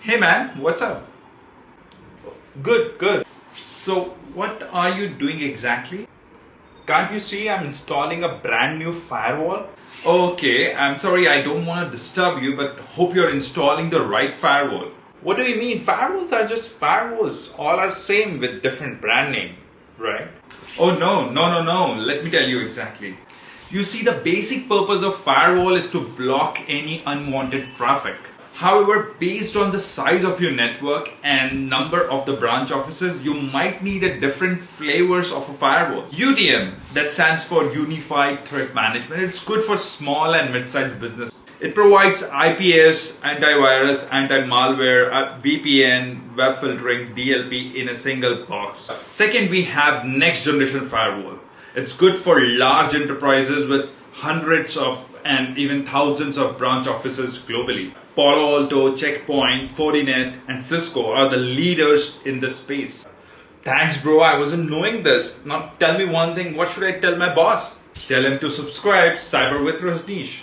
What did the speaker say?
Hey man, what's up? Good, good. So, what are you doing exactly? Can't you see I'm installing a brand new firewall? Okay, I'm sorry, I don't want to disturb you, but hope you're installing the right firewall. What do you mean? Firewalls are just firewalls. All are same with different brand name, right? Oh no. Let me tell you exactly. You see, the basic purpose of firewall is to block any unwanted traffic. However, based on the size of your network and number of the branch offices, you might need a different flavors of a firewall. UTM, that stands for Unified Threat Management. It's good for small and mid-sized business. It provides IPS, antivirus, anti-malware, VPN, web filtering, DLP in a single box. Second, we have next generation firewall. It's good for large enterprises with hundreds of and even thousands of branch offices globally. Palo Alto, Checkpoint, Fortinet, and Cisco are the leaders in this space. Thanks, bro. I wasn't knowing this. Now tell me one thing. What should I tell my boss? Tell him to subscribe Cyber with Rajneesh.